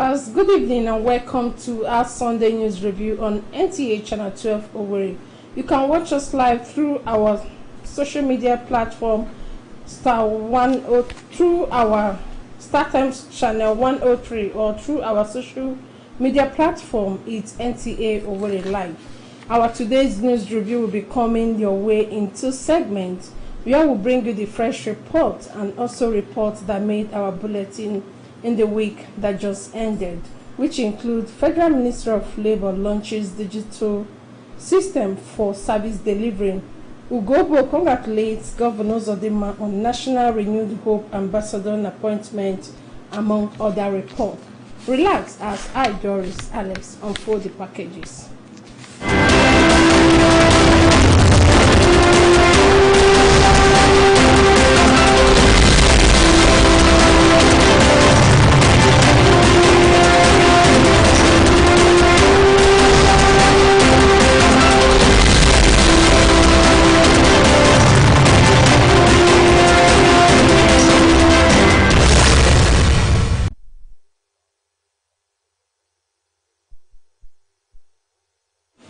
viewers, good evening and welcome to our Sunday News Review on NTA Channel 12 Owerri. You can watch us live through our social media platform through our StarTimes channel 103 or through our social media platform. It's Nta Owerri Live. Our today's news review will be coming your way in two segments, where we'll bring you the fresh report and also reports that made our bulletin in the week that just ended, which include Federal Minister of Labor launches digital system for service delivery. Ugobo congratulates Governor Zodima on National Renewed Hope Ambassador appointment, among other reports. Relax as I, Doris Alex, unfold the packages.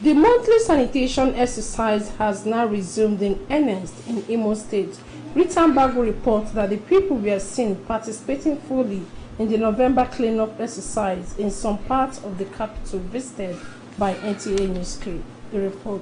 The monthly sanitation exercise has now resumed in earnest in Imo State. Written Bago reports that the people were seen participating fully in the November cleanup exercise in some parts of the capital visited by NTA News Crew. The report.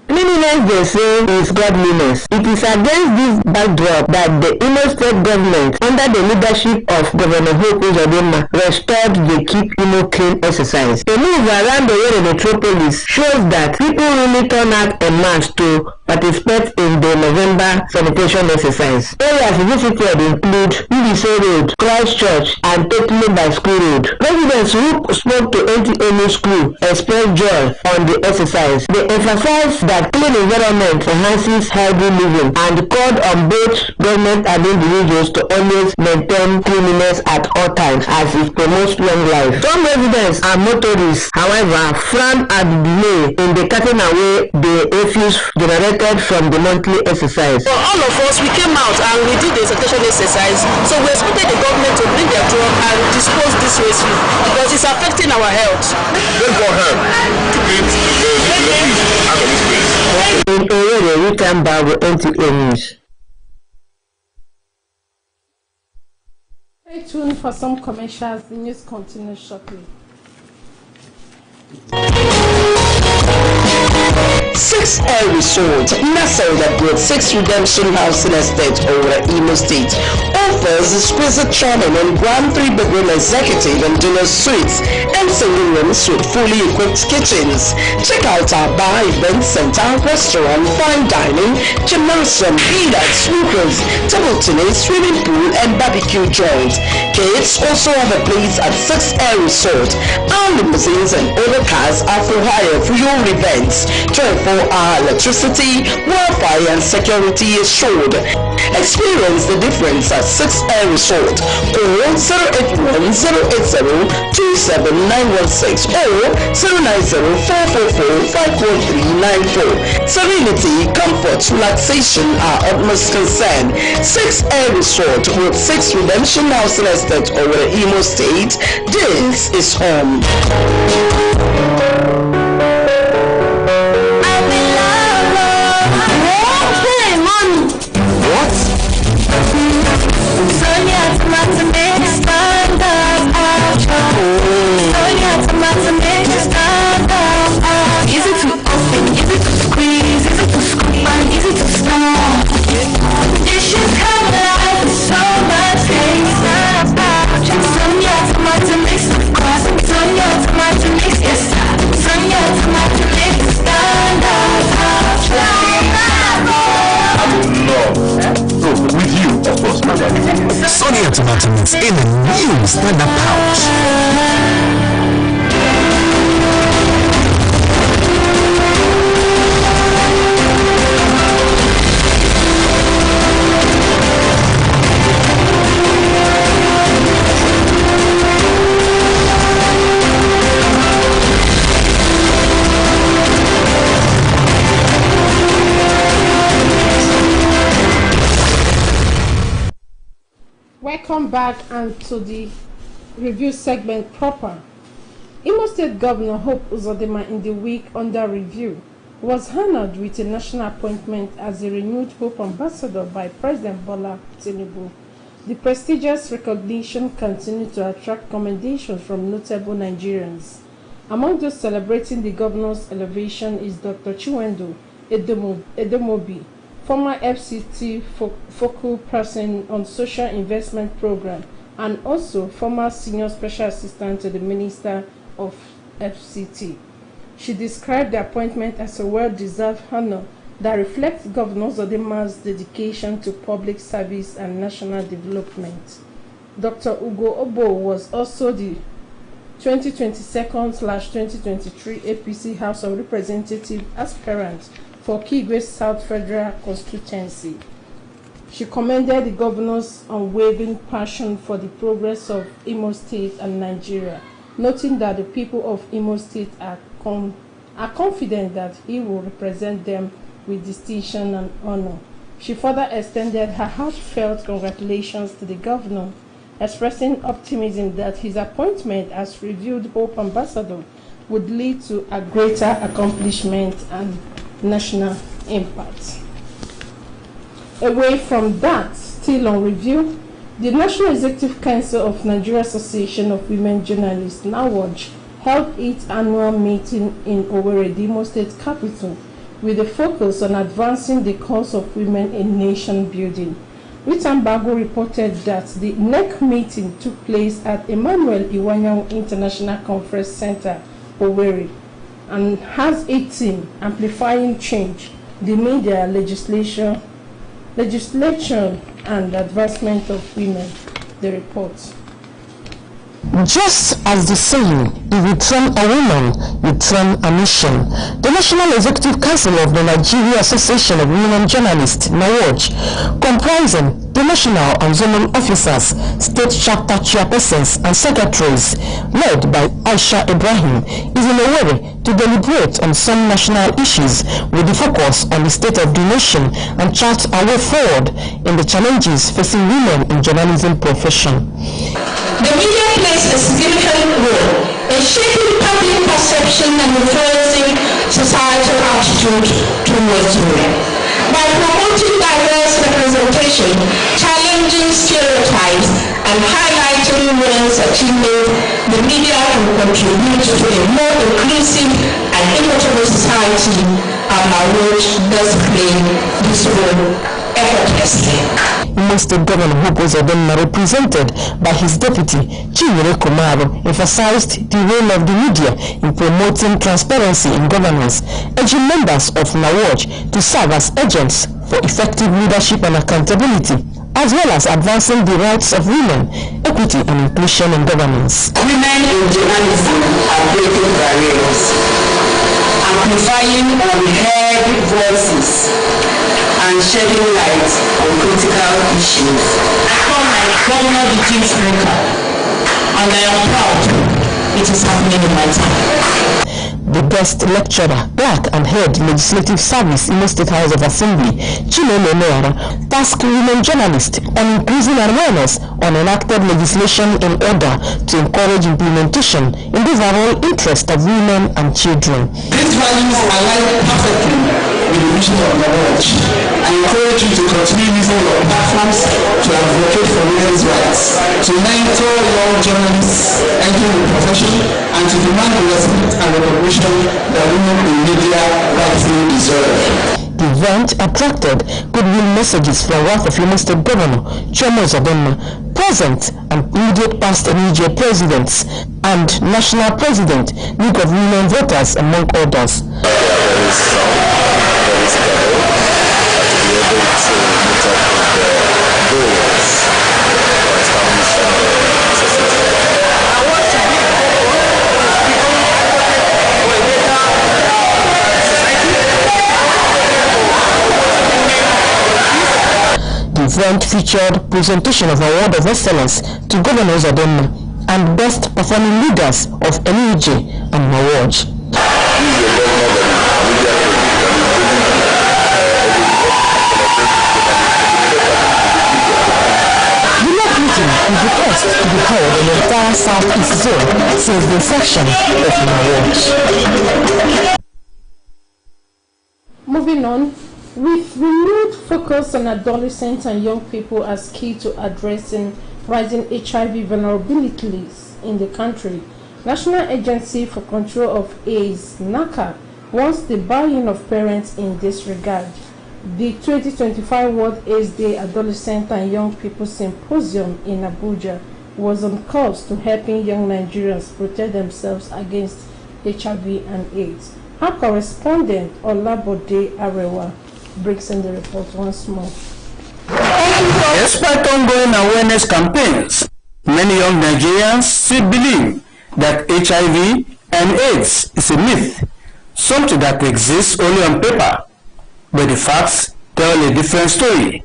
Cleanliness, they say, is godliness. It is against this backdrop that the Imo State government, under the leadership of Governor Hope Uzodinma, restored the Keep Imo Clean exercise. A move around the Owerri metropolis shows that people really turn out en masse to participate in the November sanitation exercise. Areas visited include Ubiso Road, Christ Church, and Totally by School Road. Residents who spoke to NTA News Crew expressed joy on the exercise. They emphasized that clean environment enhances healthy living and called on both government and individuals to always maintain cleanliness at all times as it promotes long life. Some residents and motorists, however, frown at the delay in the cutting away the refuse generated from the monthly exercise. For all of us, we came out and we did the sanitation exercise, so we expected the government to bring their drum and dispose this waste because it's affecting our health. Therefore, help to get the refuse out of this place. In Owerri, Written Bago, NTA News. Stay tuned for some commercials. The news continues shortly. 6 Resort, nestled at Grade 6 Redemption Housing Estate over Imo State, offers exquisite charming and grand 3-bedroom executive and dinner suites and single rooms with fully equipped kitchens. Check out our bar, event center, restaurant, fine dining, gymnasium, billiards, snookers, table tennis, swimming pool, and barbecue joint. Kids also have a place at 6 Resort. Our limousines and other cars are for hire for your events. 24-hour electricity, Wi-Fi, and security assured. Experience the difference at 6 Resort. Call 081-080-27916 or 090-444-51394. Serenity, comfort, relaxation are utmost concern. 6 Resort with 6 Redemption Housing Estate over Imo State. This is home. Sonia tomato mix in a new standard pouch. Welcome back and to the review segment proper. Imo State Governor Hope Uzodinma, in the week under review, was honored with a national appointment as a renewed Hope Ambassador by President Bola Tinubu. The prestigious recognition continued to attract commendations from notable Nigerians. Among those celebrating the governor's elevation is Dr. Chiwendu Edomobi, former FCT focal person on social investment program and also former senior special assistant to the Minister of FCT. She described the appointment as a well-deserved honor that reflects Governor Uzodinma's dedication to public service and national development. Dr. Ugo Obo was also the 2022/2023 APC House of Representatives aspirant for Kigwe South Federal Constituency. She commended the governor's unwavering passion for the progress of Imo State and Nigeria, noting that the people of Imo State are confident that he will represent them with distinction and honor. She further extended her heartfelt congratulations to the governor, expressing optimism that his appointment as reviewed Hope Ambassador would lead to a greater accomplishment and national impact. Away from that, still on review, the National Executive Council of Nigeria Association of Women Journalists, NAWOJ, held its annual meeting in Owerri, the Imo State capital, with a focus on advancing the cause of women in nation building. Ritambago reported that the NEC meeting took place at Emmanuel Iwanyan International Conference Center, Owerri, and has a theme, Amplifying Change, the media, legislation and advancement of women, the report. Just as the saying, if you train a woman, you train a nation, the National Executive Council of the Nigeria Association of Women Journalists, NAWOJ, comprising the national and zonal officers, state chapter chairpersons and secretaries, led by Aisha Ibrahim, is in Owerri to deliberate on some national issues with the focus on the state of the nation and chart a way forward in the challenges facing women in journalism profession. The media plays a significant role in shaping public perception and influencing societal attitude towards women. By promoting diverse representation, challenging stereotypes, and highlighting women's achievements, the media can contribute to a more inclusive and equitable society, and NAWOJ does play this role effortlessly. Imo State Governor Hope Uzodinma, represented by his deputy Chinyere Kumaro, emphasized the role of the media in promoting transparency in governance, urging members of NAWOJ to serve as agents for effective leadership and accountability, as well as advancing the rights of women, equity and inclusion in governance. Women in journalism are breaking barriers, amplifying unheard voices, and shedding light on critical issues. I call my governor the change maker, and I am proud it is happening in my time. The guest lecturer, Clerk and Head Legislative Service, Imo State House of Assembly, Chinelo Noara, tasked women journalists on increasing awareness on enacted legislation in order to encourage implementation in the overall interest of women and children. These values align perfectly with the mission of NAWOJ. I encourage you to continue using your platforms to advocate for women's rights, to mentor young journalists entering the profession, and to demand the respect and recognition that women in media rightfully deserve. The event attracted goodwill messages from wrath of Imo State Governor Chioma Uzodinma, present and immediate past and immediate presidents, and National President, League of Women Voters, among others. The event featured presentation of Award of Excellence to Governor Uzodinma and Best Performing Leaders of NUJ and NAWOJ. The NEC meeting is the first to be held in the entire Abuja Southeast Zone since the inception of my watch. Moving on, with renewed focus on adolescents and young people as key to addressing rising HIV vulnerabilities in the country, National Agency for Control of AIDS, NACA, wants the buy-in of parents in this regard. The 2025 World AIDS Day Adolescent and Young People Symposium in Abuja was on course to helping young Nigerians protect themselves against HIV and AIDS. Our correspondent Olabode Arewa breaks in the report once more. Despite ongoing awareness campaigns, many young Nigerians still believe that HIV and AIDS is a myth, something that exists only on paper, but the facts tell a different story.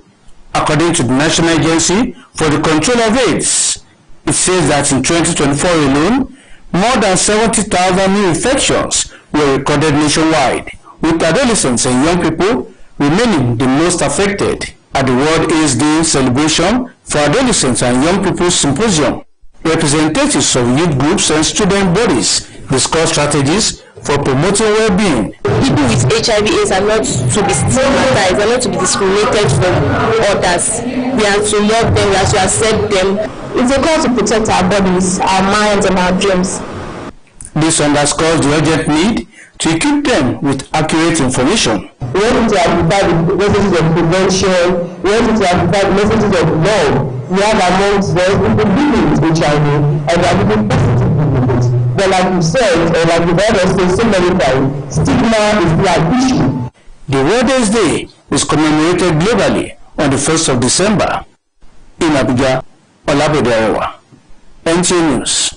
According to the National Agency for the Control of AIDS, it says that in 2024 alone, more than 70,000 new infections were recorded nationwide, with adolescents and young people remaining the most affected. At the World AIDS Day celebration for Adolescents and Young People Symposium, representatives of youth groups and student bodies discussed strategies for promoting well-being. People with HIV/AIDS are not to be stigmatized, are not to be discriminated from others. We are to love them, we are to accept them. It's a call to protect our bodies, our minds, and our dreams. This underscores the urgent need to equip them with accurate information. We want to provide messages of prevention, we want to provide messages of love. We have amongst those people living with HIV, and we are living positively with it. But like you said, or like you've heard us say so many times, stigma is the issue. The World AIDS Day is commemorated globally on the 1st of December. In Abuja, Olabode Arewa, NTA News.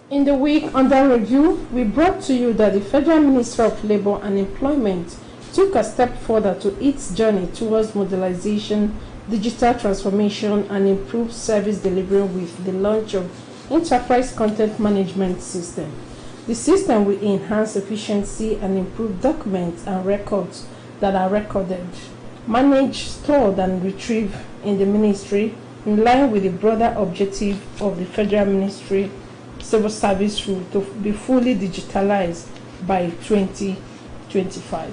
In the week under review, we brought to you that the Federal Ministry of Labour and Employment took a step further to its journey towards modernization, digital transformation, and improved service delivery with the launch of Enterprise Content Management System. The system will enhance efficiency and improve documents and records that are recorded, managed, stored, and retrieved in the ministry in line with the broader objective of the Federal Ministry Civil Service rule to be fully digitalized by 2025.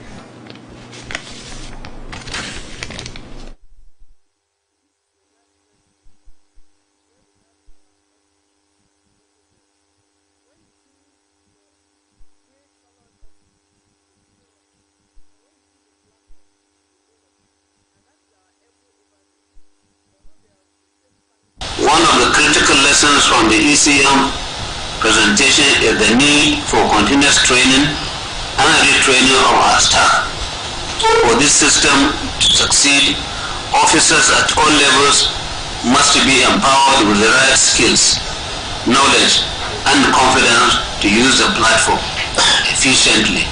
One of the critical lessons from the ECM presentation is the need for continuous training and retraining of our staff. For this system to succeed, officers at all levels must be empowered with the right skills, knowledge, and confidence to use the platform efficiently.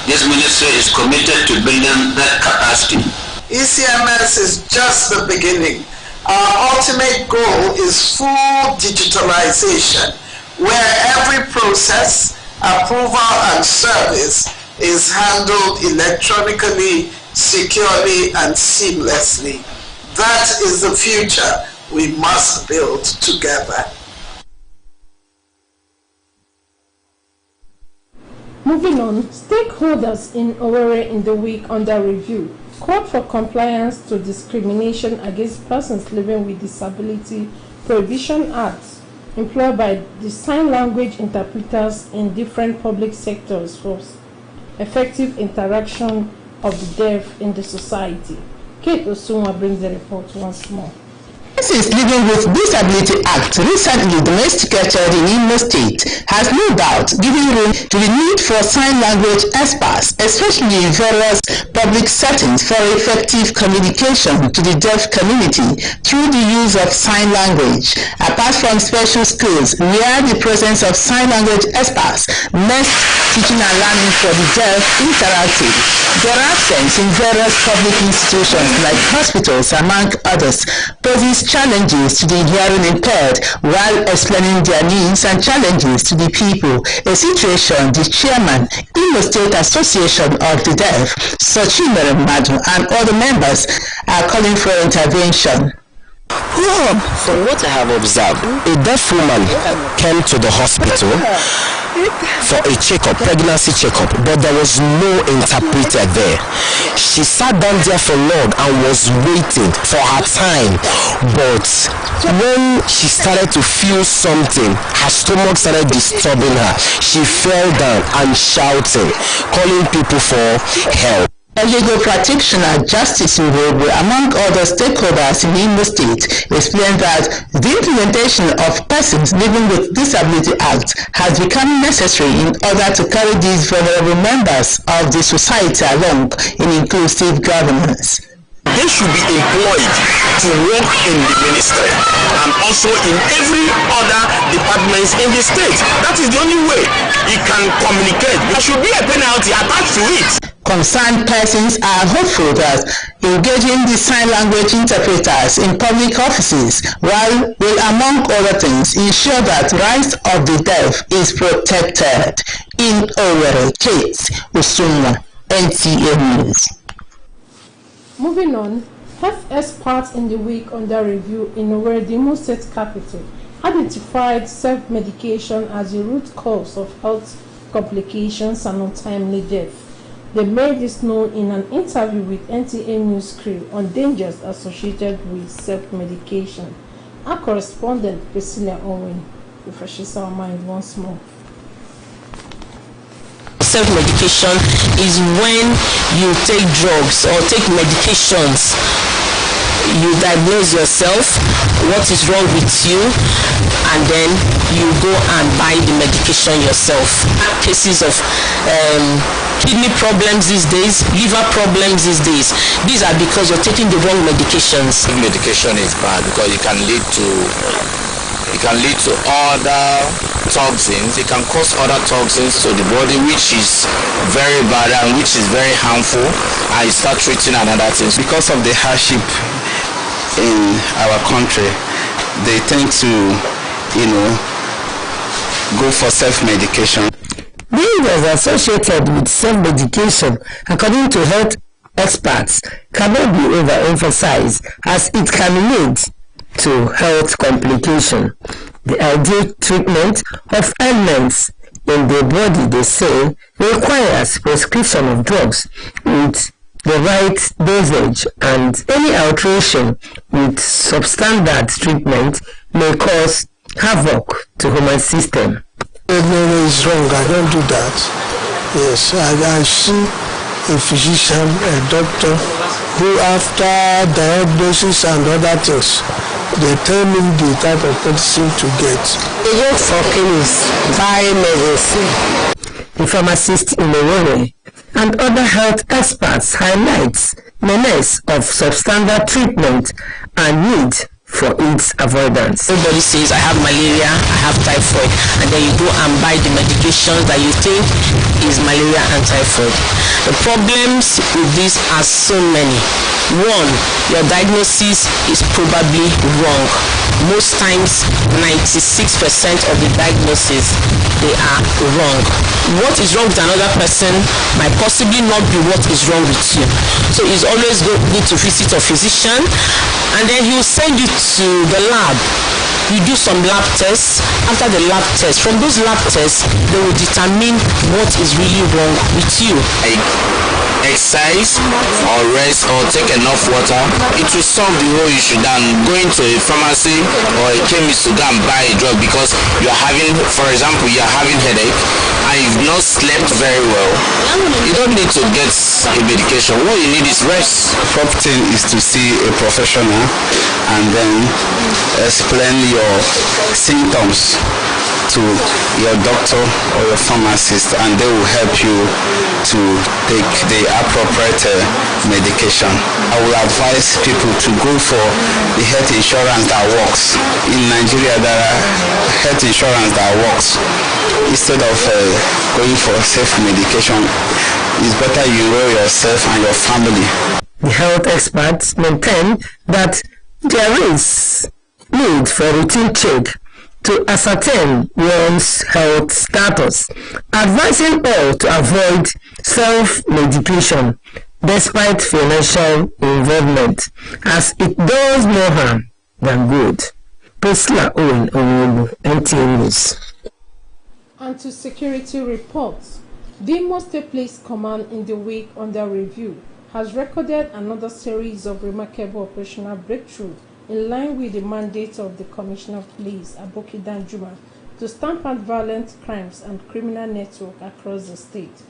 This ministry is committed to building that capacity. ECMS is just the beginning. Our ultimate goal is full digitalization, where every process, approval, and service is handled electronically, securely, and seamlessly. That is the future we must build together. Moving on, stakeholders in Owerri in the week under review called for compliance to Discrimination Against Persons Living with Disability Prohibition Act, employed by the sign language interpreters in different public sectors for effective interaction of the deaf in the society. Kate Osunwa brings the report once more. Persons living with Disability Act, recently domesticated in Imo State, has no doubt given room to the need for sign language experts, especially in various public settings, for effective communication to the deaf community through the use of sign language. Apart from special schools where the presence of sign language experts makes teaching and learning for the deaf interactive, their absence in various public institutions like hospitals, among others, poses challenges to the hearing impaired while explaining their needs and challenges to the people, a situation the chairman, Imo State Association of the Deaf, Sochimere Madu, and other members are calling for intervention. From what I have observed, a deaf woman came to the hospital for a checkup, pregnancy checkup, but there was no interpreter there. She sat down there for long and was waiting for her time, but when she started to feel something, her stomach started disturbing her. She fell down and shouting, calling people for help. A legal practitioner, Justice Ngogwe, among other stakeholders in Imo State, explained that the implementation of Persons Living with Disability Act has become necessary in order to carry these vulnerable members of the society along in inclusive governance. They should be employed to work in the ministry and also in every other departments in the state. That is the only way you can communicate. There should be a penalty attached to it. Concerned persons are hopeful that engaging the sign language interpreters in public offices will, among other things, ensure that rights of the deaf is protected. In Owerri, Kate Usuma, NTA News. Moving on, health experts in the week under review in Owerri, the Imo State capital, identified self-medication as the root cause of health complications and untimely death. They made this known in an interview with NTA News crew on dangers associated with self-medication. Our correspondent, Nta Owerri, refreshes our mind once more. Self-medication is when you take drugs or take medications. You diagnose yourself what is wrong with you, and then you go and buy the medication yourself. Cases of kidney problems these days, liver problems these days, these are because you're taking the wrong medications. Medication is bad because it can lead to other toxins. It can cause other toxins to the body, which is very bad and which is very harmful, and you start treating another things. Because of the hardship in our country, they tend to, go for self-medication. Dangers associated with self-medication, according to health experts, cannot be overemphasized as it can lead to health complication. The ideal treatment of ailments in the body, they say, requires prescription of drugs with the right dosage, and any alteration with substandard treatment may cause havoc to human system. It's wrong. I don't do that. Yes, I see a physician, a doctor, who after diagnosis and other things, they tell me the type of medicine to get. They go for chemists, buy medicine. The pharmacist in Owerri and other health experts highlights menace of substandard treatment and need for its avoidance. Everybody says, I have malaria, I have typhoid, and then you go and buy the medications that you think is malaria and typhoid. The problems with this are so many. One, your diagnosis is probably wrong. Most times, 96% of the diagnoses, they are wrong. What is wrong with another person might possibly not be what is wrong with you. So it's always good to visit a physician, and then he will send you to the lab. You do some lab tests. After the lab tests, from those lab tests, they will determine what is really wrong with you. Exercise or rest or take enough water, it will solve the whole issue than going to a pharmacy or a chemist to go and buy a drug because you are having, for example, you are having headache and you've not slept very well. You don't need to get a medication. What you need is rest. The proper thing is to see a professional and then explain your symptoms to your doctor or your pharmacist, and they will help you to take the appropriate medication. I will advise people to go for the health insurance that works. In Nigeria, there are health insurance that works. Instead of going for self-medication, it's better you enroll yourself and your family. The health experts maintain that there is need for routine check to ascertain one's health status, advising all to avoid self-medication despite financial involvement, as it does no harm than good. Priscilla Owen, NTA News. And to security reports, the Imo State Police Command in the week under review has recorded another series of remarkable operational breakthroughs in line with the mandate of the Commissioner of Police, Aboki Danjuma, to stamp out violent crimes and criminal network across the state.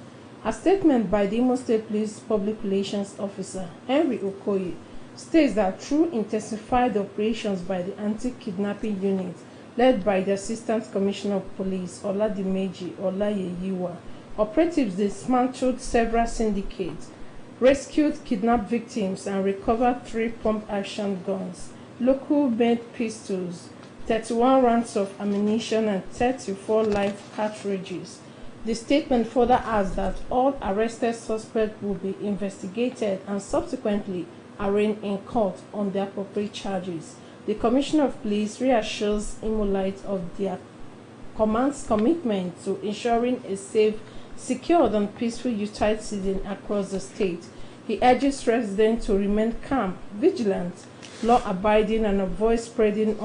A statement by the Imo State Police Public Relations Officer, Henry Okoye, states that through intensified operations by the anti-kidnapping unit led by the Assistant Commissioner of Police, Oladimeji Olayeyiwa, operatives dismantled several syndicates, rescued kidnapped victims, and recovered 3 pump-action guns, local-made pistols, 31 rounds of ammunition, and 34 live cartridges. The statement further adds that all arrested suspects will be investigated and subsequently arraigned in court on the appropriate charges. The Commissioner of Police reassures Imolites of their command's commitment to ensuring a safe, secured, and peaceful youth season across the state. He urges residents to remain calm, vigilant, law-abiding, and avoid spreading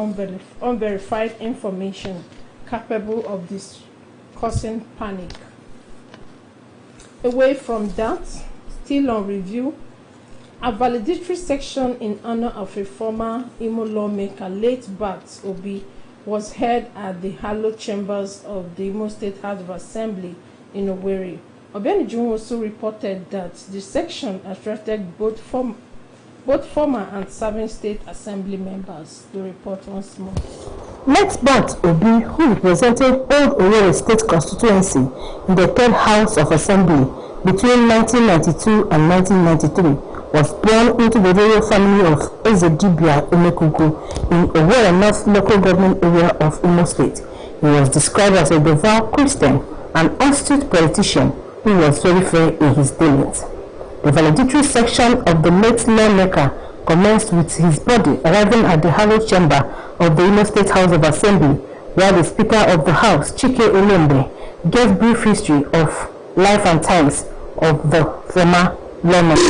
unverified information capable of causing panic. Away from that, still on review, a valedictory section in honor of a former Imo lawmaker, late Bat Obi, was held at the hallowed chambers of the Imo State House of Assembly in Owerri. Obianijun also reported that the section attracted both former and serving state assembly members. The report once more. Late Bat Obi, who represented Old Owerri State constituency in the 3rd House of Assembly between 1992 and 1993, was born into the royal family of Ezedibia Emekuku in Owerri North local government area of Imo State. He was described as a devout Christian and astute politician who was very fair in his dealings. The valedictory section of the late lawmaker commenced with his body arriving at the hallowed chamber of the Imo State House of Assembly, where the Speaker of the House, Chike Olembe, gave brief history of life and times of the former lawmaker.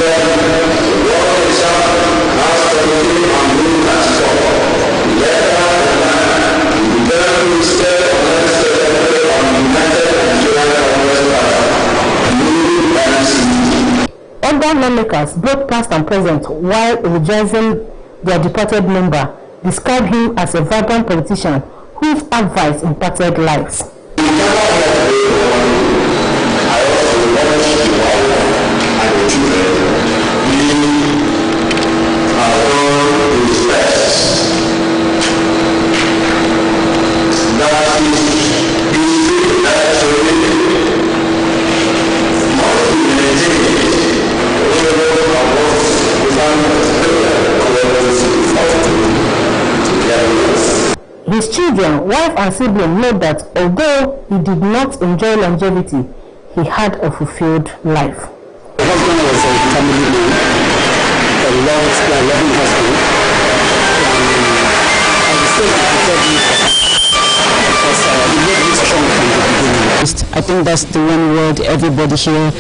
Other lawmakers, both past and present, while eulogizing their departed member, described him as a vibrant politician whose advice impacted lives. His children, wife, and siblings know that although he did not enjoy longevity, he had a fulfilled life. My husband was a family man, a loving husband. I would say he preferred me because he made me strong from the beginning. I think that's the one word everybody here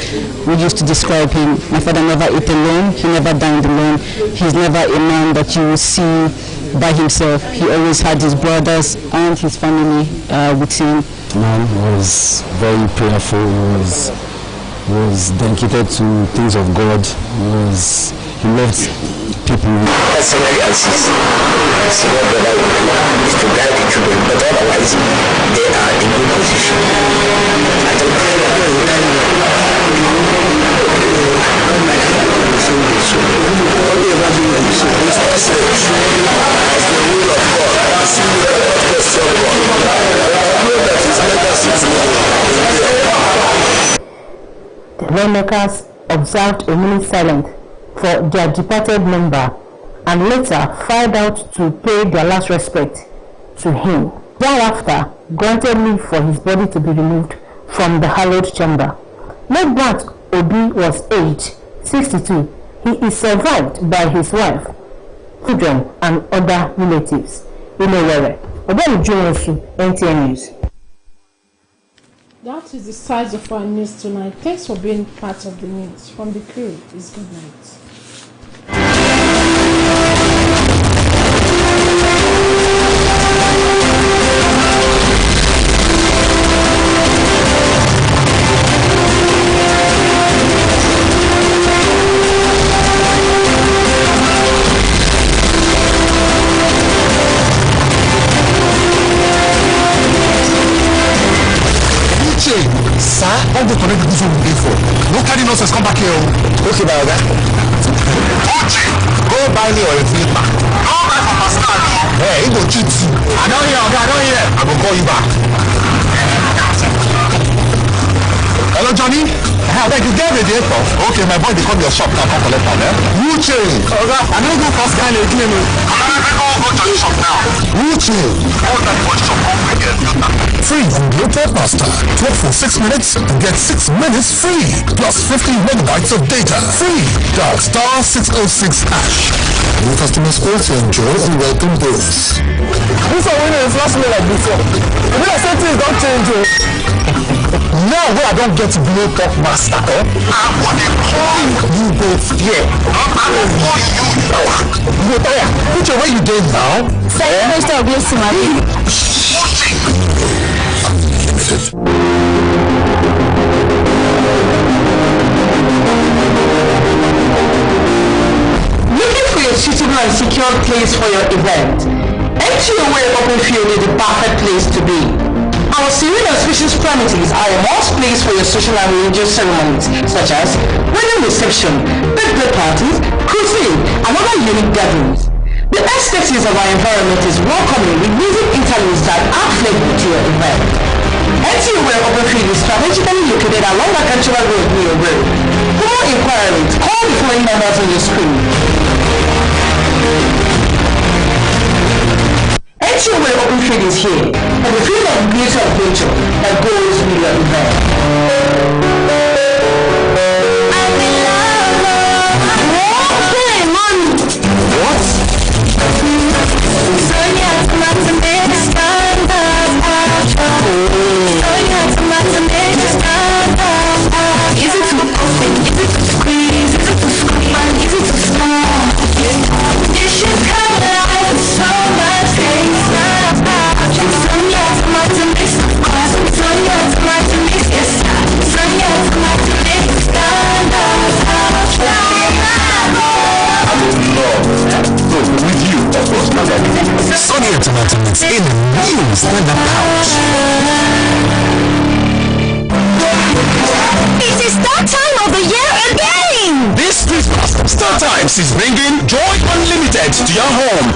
would use to describe him. My father never ate alone, he never dined alone. He's never a man that you will see by himself. He always had his brothers and his family with him. Man was very prayerful, was dedicated to things of God, he loved people. Personally, as his senior brother is to guide the children, but otherwise they are in good position. The lawmakers observed a minute silence for their departed member and later filed out to pay their last respect to him. Thereafter, granted leave for his body to be removed from the hallowed chamber. Late Bat Obi was aged 62. He is survived by his wife, children, and other relatives. Nta Owerri, NTA News. That is the size of our news tonight. Thanks for being part of the news. From the crew, it's good night. Okay, Baga. Go buy me or a flipper. Go buy for Pascal. Hey, he go cheat you. I don't hear, okay, I don't hear. I will call you back. Hello, Johnny. I beg you, get ready for. Okay, my boy, they come your shop now, come collect them, eh? Who change? Okay, I don't go for Pascal again. Go to your shop now. Who change? Go to your shop, come again. Free unlimited pasta. Talk for 6 minutes and get 6 minutes free. Plus 50 megabytes of data. Free. Dial *606#. New customers also enjoy a welcome bonus. This one winning is last minute like before. The way I say things don't change. Now where I don't get to blow top master, eh? I'm what they call you both here. I'm a boy you. You tire. Which way you doing now? Second Mr. Oblisi, Marie. Looking for a suitable and secure place for your event? Nta Owerri Open Field is the perfect place to be. Our serene and spacious premises are a must place for your social and religious ceremonies such as wedding reception, birthday parties, crusade, and other unique gatherings. The aesthetics of our environment is welcoming with music interludes that add flavor to your event. Nta Owerri Open Field is strategically located along the Cultural Road near Owerri. For more inquiries, call the following numbers on your screen. Nta Owerri Open Field is here, and the field of beauty of nature that goes with your event. Sonia Tomato Mix in a new stand-up pouch. It is that time of the year again! This Christmas, Star Times is bringing Joy Unlimited to your home.